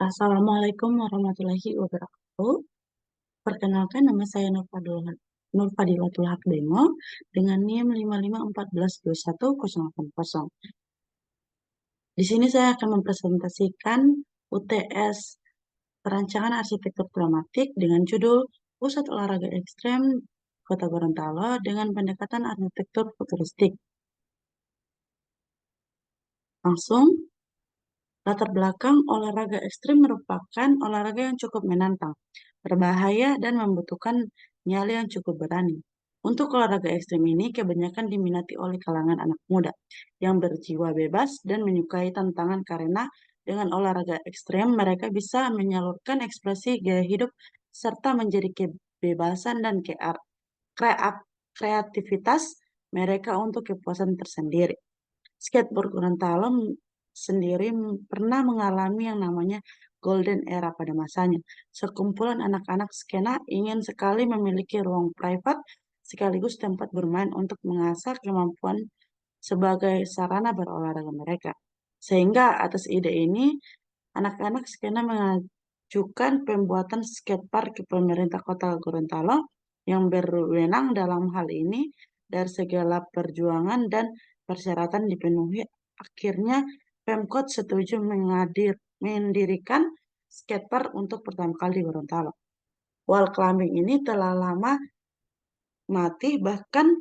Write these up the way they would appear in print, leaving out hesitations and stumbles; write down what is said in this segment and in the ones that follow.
Assalamualaikum warahmatullahi wabarakatuh. Perkenalkan nama saya Nurfadilatul Hakdemo dengan NIM 55142100. Di sini saya akan mempresentasikan UTS Perancangan Arsitektur Dramatik dengan judul Pusat Olahraga Ekstrem Kota Gorontalo dengan pendekatan arsitektur futuristik. Langsung, latar belakang olahraga ekstrim merupakan olahraga yang cukup menantang, berbahaya, dan membutuhkan nyali yang cukup berani. Untuk olahraga ekstrim ini kebanyakan diminati oleh kalangan anak muda yang berjiwa bebas dan menyukai tantangan karena dengan olahraga ekstrem mereka bisa menyalurkan ekspresi gaya hidup serta menjadi kebebasan dan kreativitas mereka untuk kepuasan tersendiri. Skateboard Gorontalo sendiri pernah mengalami yang namanya Golden Era pada masanya. Sekumpulan anak-anak skena ingin sekali memiliki ruang private sekaligus tempat bermain untuk mengasah kemampuan sebagai sarana berolahraga mereka. Sehingga atas ide ini, anak-anak skena mengajukan pembuatan skatepark ke pemerintah kota Gorontalo yang berwenang dalam hal ini. Dari segala perjuangan dan persyaratan dipenuhi, akhirnya Pemkot setuju mendirikan skatepark untuk pertama kali di Gorontalo. Wall climbing ini telah lama mati bahkan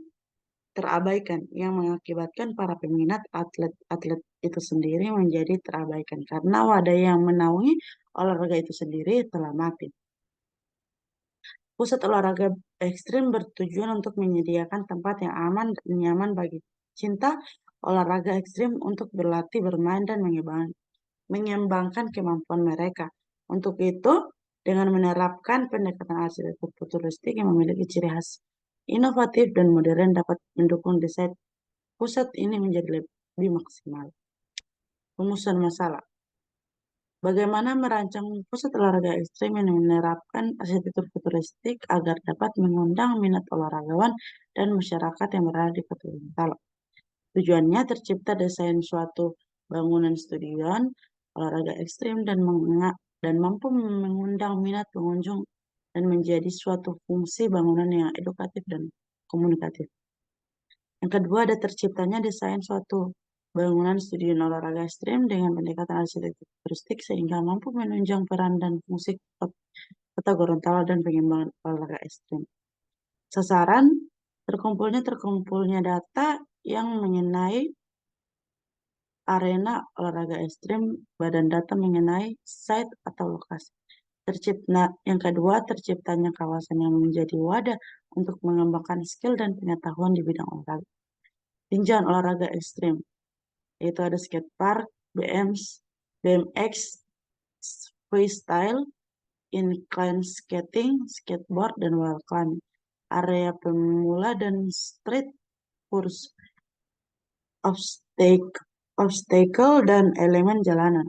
terabaikan yang mengakibatkan para peminat atlet-atlet itu sendiri menjadi terabaikan karena wadah yang menaungi olahraga itu sendiri telah mati. Pusat olahraga ekstrim bertujuan untuk menyediakan tempat yang aman dan nyaman bagi cinta olahraga ekstrim untuk berlatih, bermain, dan mengembangkan kemampuan mereka. Untuk itu, dengan menerapkan pendekatan arsitektur futuristik yang memiliki ciri khas inovatif dan modern dapat mendukung desain pusat ini menjadi lebih maksimal. Rumusan masalah. Bagaimana merancang pusat olahraga ekstrim yang menerapkan arsitektur futuristik agar dapat mengundang minat olahragawan dan masyarakat yang berada di Kota Gorontalo. Tujuannya tercipta desain suatu bangunan stadion olahraga ekstrim dan mampu mengundang minat pengunjung dan menjadi suatu fungsi bangunan yang edukatif dan komunikatif. Yang kedua, ada terciptanya desain suatu bangunan stadion olahraga ekstrim dengan pendekatan arsitektur futuristik sehingga mampu menunjang peran dan fungsi Kota Gorontalo dan pengembangan olahraga ekstrim. Sasaran terkumpulnya data yang mengenai arena olahraga ekstrim, badan data mengenai site atau lokasi. Yang kedua, terciptanya kawasan yang menjadi wadah untuk mengembangkan skill dan pengetahuan di bidang olahraga. Tinjauan olahraga ekstrim, yaitu ada skatepark, BMX, freestyle, incline skating, skateboard, dan wall climbing. Area pemula dan street course, obstacle, dan elemen jalanan.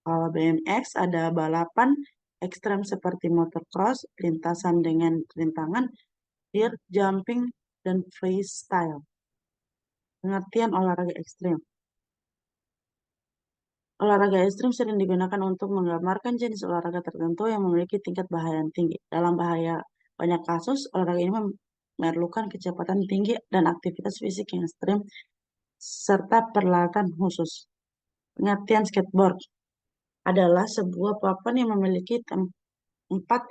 Kalau BMX ada balapan ekstrem seperti motocross, lintasan dengan rintangan, dirt jumping, dan freestyle. Pengertian olahraga ekstrem. Olahraga ekstrem sering digunakan untuk menggambarkan jenis olahraga tertentu yang memiliki tingkat bahaya yang tinggi. Dalam banyak kasus, olahraga ini memerlukan kecepatan tinggi dan aktivitas fisik yang ekstrem serta peralatan khusus. Pengertian skateboard adalah sebuah papan yang memiliki 4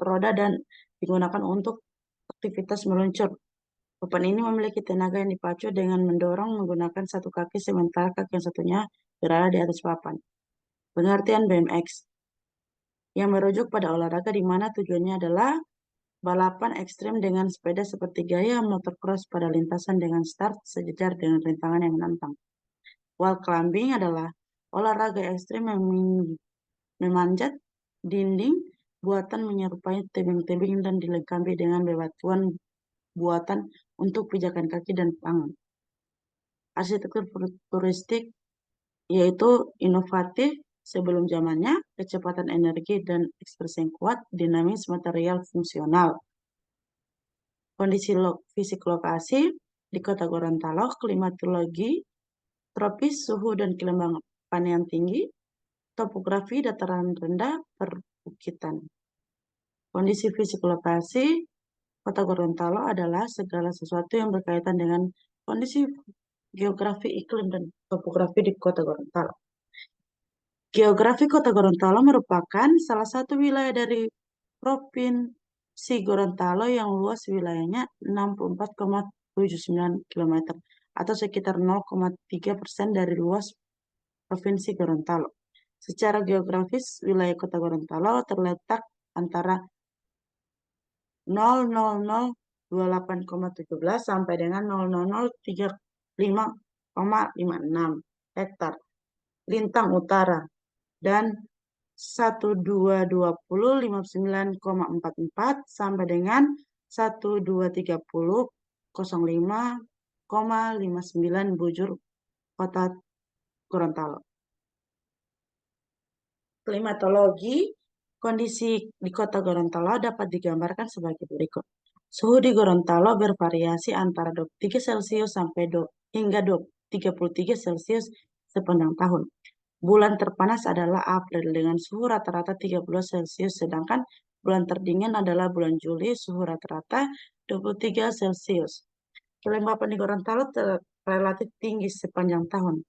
roda dan digunakan untuk aktivitas meluncur. Papan ini memiliki tenaga yang dipacu dengan mendorong menggunakan satu kaki sementara kaki yang satunya berada di atas papan. Pengertian BMX yang merujuk pada olahraga di mana tujuannya adalah balapan ekstrim dengan sepeda seperti gaya motocross pada lintasan dengan start sejajar dengan rintangan yang menantang. Wall climbing adalah olahraga ekstrim yang memanjat dinding buatan menyerupai tebing-tebing dan dilengkapi dengan bebatuan buatan untuk pijakan kaki dan tangan. Arsitektur futuristik yaitu inovatif sebelum zamannya, kecepatan energi dan ekspresi yang kuat, dinamis, material, fungsional. Kondisi fisik lokasi di Kota Gorontalo, klimatologi tropis, suhu dan kelembapan yang tinggi, Topografi dataran rendah perbukitan. Kondisi fisik lokasi Kota Gorontalo adalah segala sesuatu yang berkaitan dengan kondisi geografi, iklim, dan topografi di Kota Gorontalo. Geografi Kota Gorontalo merupakan salah satu wilayah dari Provinsi Gorontalo yang luas wilayahnya 64,79 km atau sekitar 0,3% dari luas Provinsi Gorontalo. Secara geografis, wilayah Kota Gorontalo terletak antara 00028,17 sampai dengan 00035,56 hektar lintang utara dan 1220,59,44 sampai dengan 1230,05,59 bujur Kota Gorontalo. Klimatologi, kondisi di Kota Gorontalo dapat digambarkan sebagai berikut. Suhu di Gorontalo bervariasi antara 23 Celcius sampai hingga 33 Celcius sepanjang tahun. Bulan terpanas adalah April dengan suhu rata-rata 30 Celcius, sedangkan bulan terdingin adalah bulan Juli, suhu rata-rata 23 Celcius. Kelembapan di Gorontalo relatif tinggi sepanjang tahun,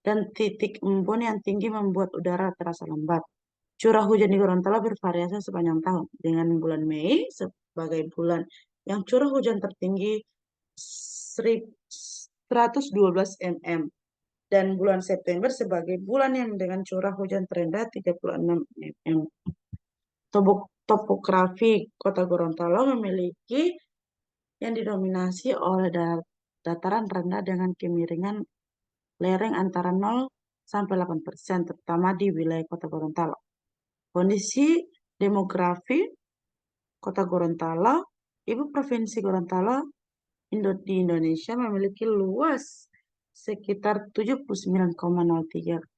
dan titik embun yang tinggi membuat udara terasa lembab. Curah hujan di Gorontalo bervariasi sepanjang tahun, dengan bulan Mei sebagai bulan yang curah hujan tertinggi 112 mm dan bulan September sebagai bulan yang dengan curah hujan terendah 36 mm. Topografi Kota Gorontalo memiliki yang didominasi oleh dataran rendah dengan kemiringan lereng antara 0 sampai 8%, terutama di wilayah Kota Gorontalo. Kondisi demografi Kota Gorontalo, Ibu Provinsi Gorontalo di Indonesia memiliki luas sekitar 79,03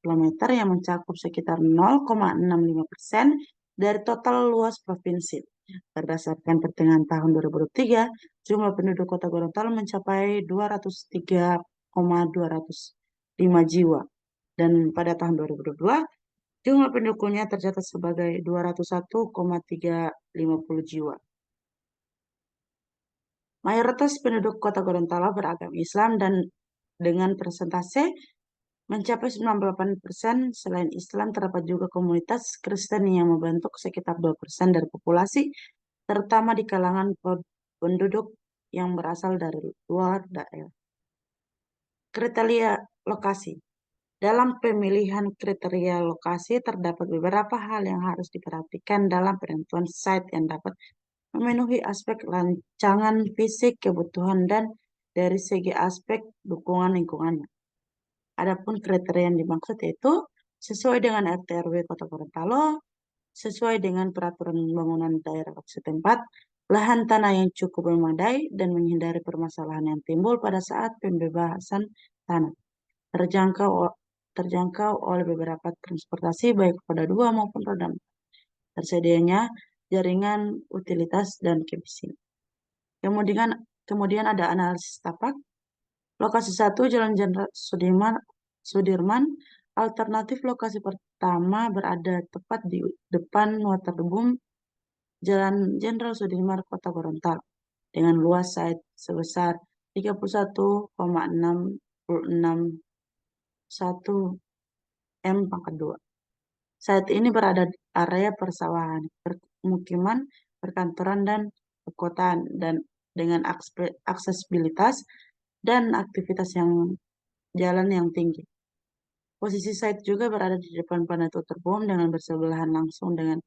km yang mencakup sekitar 0,65% dari total luas provinsi. Berdasarkan pertengahan tahun 2023, jumlah penduduk Kota Gorontalo mencapai 203,205 jiwa. Dan pada tahun 2022, jumlah penduduknya tercatat sebagai 201,350 jiwa. Mayoritas penduduk Kota Gorontalo beragama Islam dan dengan persentase mencapai 98%. Selain Islam, terdapat juga komunitas Kristen yang membentuk sekitar 2% dari populasi, terutama di kalangan penduduk yang berasal dari luar daerah. Kriteria lokasi. Dalam pemilihan kriteria lokasi, terdapat beberapa hal yang harus diperhatikan dalam penentuan site yang dapat memenuhi aspek rancangan fisik, kebutuhan, dan dari segi aspek dukungan lingkungannya. Adapun kriteria yang dimaksud yaitu sesuai dengan RT RW Kota Gorontalo, sesuai dengan peraturan bangunan daerah setempat, lahan tanah yang cukup memadai, dan menghindari permasalahan yang timbul pada saat pembebasan tanah. Terjangkau oleh beberapa transportasi baik roda 2 maupun roda 4. Tersedianya jaringan utilitas dan kebisingan. Kemudian ada analisis tapak. Lokasi 1 Jalan Jenderal Sudirman. Alternatif lokasi pertama berada tepat di depan waterboom Jalan Jenderal Sudirman Kota Gorontalo dengan luas site sebesar 31,661 m². Site ini berada di area persawahan, permukiman, perkantoran, dan perkotaan, dan dengan aksesibilitas dan aktivitas jalan yang tinggi. Posisi site juga berada di depan Penutup Umum dengan bersebelahan langsung dengan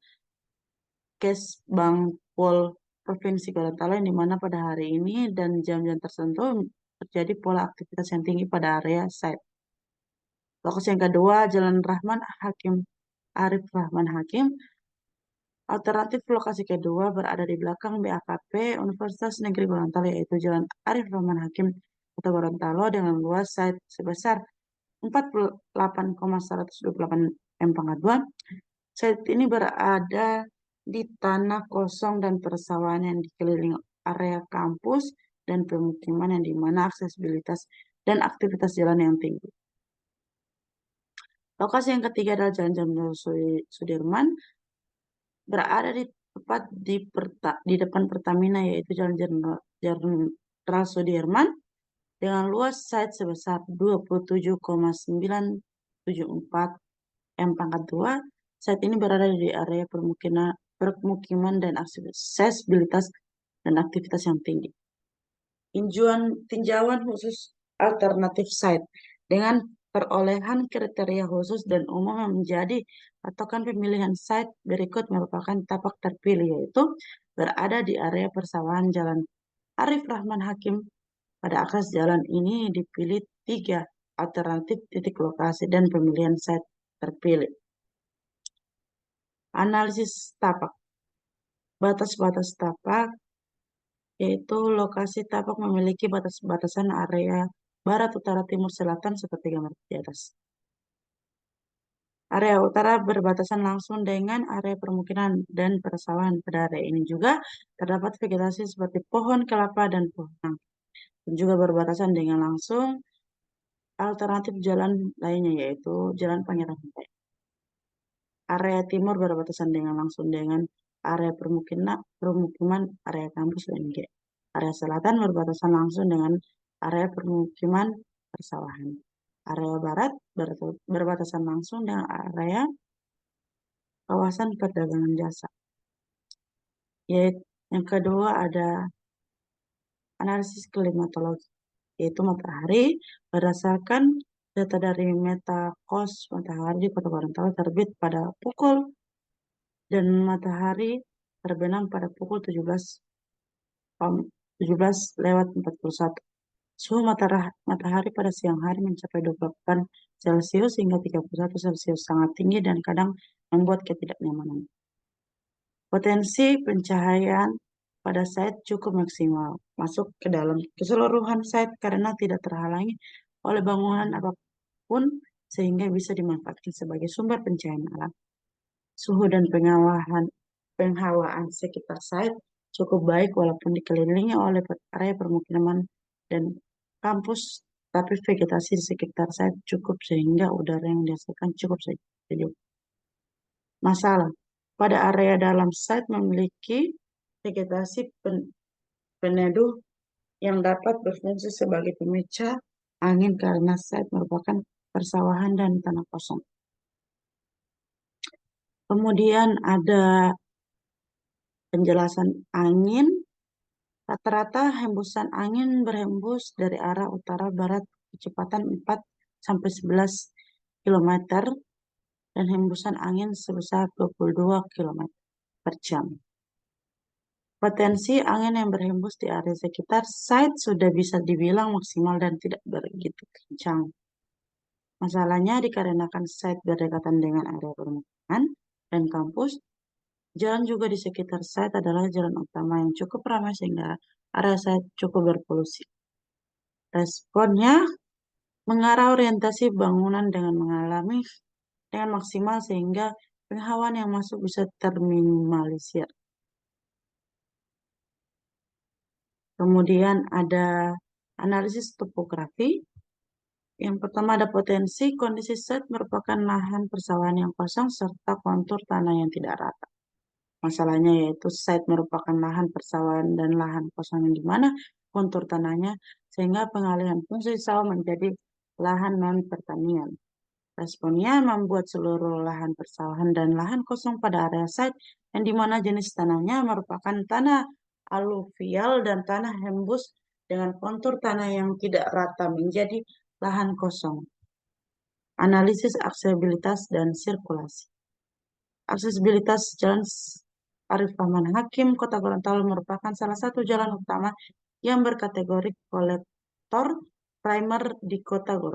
Kesbang Pol Provinsi Gorontalo, di mana pada hari ini dan jam-jam tertentu terjadi pola aktivitas yang tinggi pada area site. Lokasi yang kedua, Jalan Rahman Hakim Arif Rahman Hakim. Alternatif lokasi kedua berada di belakang BAKP Universitas Negeri Gorontalo, yaitu Jalan Arif Rahman Hakim Kota Gorontalo dengan luas site sebesar 48,128 m². Site ini berada di tanah kosong dan persawahan yang dikelilingi area kampus dan pemukiman yang dimana aksesibilitas dan aktivitas jalan yang tinggi. Lokasi yang ketiga adalah Jalan Jenderal Sudirman, berada tepat di depan Pertamina, yaitu Jalan Jenderal Sudirman, dengan luas site sebesar 27,974 M pangkat 2. Site ini berada di area permukiman dan aksesibilitas dan aktivitas yang tinggi. Tinjauan khusus alternatif site dengan perolehan kriteria khusus dan umum yang menjadi patokan pemilihan site berikut merupakan tapak terpilih, yaitu berada di area persawahan Jalan Arif Rahman Hakim. Pada akses jalan ini dipilih 3 alternatif titik lokasi dan pemilihan site terpilih. Analisis tapak. Batas-batas tapak, yaitu lokasi tapak memiliki batas-batasan area barat, utara, timur, selatan seperti gambar di atas. Area utara berbatasan langsung dengan area permukiman dan persawahan. Pada area ini juga terdapat vegetasi seperti pohon kelapa dan pohon nangka. Dan juga berbatasan dengan langsung alternatif jalan lainnya, yaitu Jalan Pangeran Huntai. Area timur berbatasan dengan langsung dengan area permukiman area kampus UNG. Area selatan berbatasan langsung dengan area permukiman persawahan. Area barat berbatasan langsung dengan area kawasan perdagangan jasa. Yang kedua ada analisis klimatologi, yaitu matahari berdasarkan data dari Metakos matahari di Kota Gorontalo terbit pada pukul dan matahari terbenam pada pukul 17:41. Suhu matahari pada siang hari mencapai 28 Celcius hingga 31 Celcius, sangat tinggi dan kadang membuat ketidaknyamanan. Potensi pencahayaan pada site cukup maksimal masuk ke dalam keseluruhan site karena tidak terhalangi oleh bangunan apapun sehingga bisa dimanfaatkan sebagai sumber pencahayaan alam. Suhu dan penghawaan sekitar site cukup baik walaupun dikelilingi oleh area permukiman dan kampus, tapi vegetasi di sekitar site cukup sehingga udara yang dihasilkan cukup sejuk. Masalah, pada area dalam site memiliki vegetasi peneduh yang dapat berfungsi sebagai pemecah angin karena site merupakan persawahan dan tanah kosong. Kemudian ada penjelasan angin. Rata-rata hembusan angin berhembus dari arah utara-barat kecepatan 4-11 km dan hembusan angin sebesar 22 km per jam. Potensi angin yang berhembus di area sekitar site sudah bisa dibilang maksimal dan tidak begitu kencang. Masalahnya dikarenakan site berdekatan dengan area permukiman dan kampus, jalan juga di sekitar site adalah jalan utama yang cukup ramai sehingga area site cukup berpolusi. Responnya mengarah orientasi bangunan dengan maksimal sehingga penghawaan yang masuk bisa terminimalisir. Kemudian ada analisis topografi. Yang pertama ada potensi kondisi site merupakan lahan persawahan yang kosong serta kontur tanah yang tidak rata. Masalahnya yaitu site merupakan lahan persawahan dan lahan kosong yang dimana kontur tanahnya sehingga pengalihan fungsi sawah menjadi lahan non pertanian. Responnya membuat seluruh lahan persawahan dan lahan kosong pada area site yang dimana jenis tanahnya merupakan tanah aluvial dan tanah hembus dengan kontur tanah yang tidak rata menjadi lahan kosong. Analisis aksesibilitas dan sirkulasi. Aksesibilitas Jalan Arif Rahman Hakim, Kota Gorontalo merupakan salah satu jalan utama yang berkategori kolektor primer di Kota Gorontalo.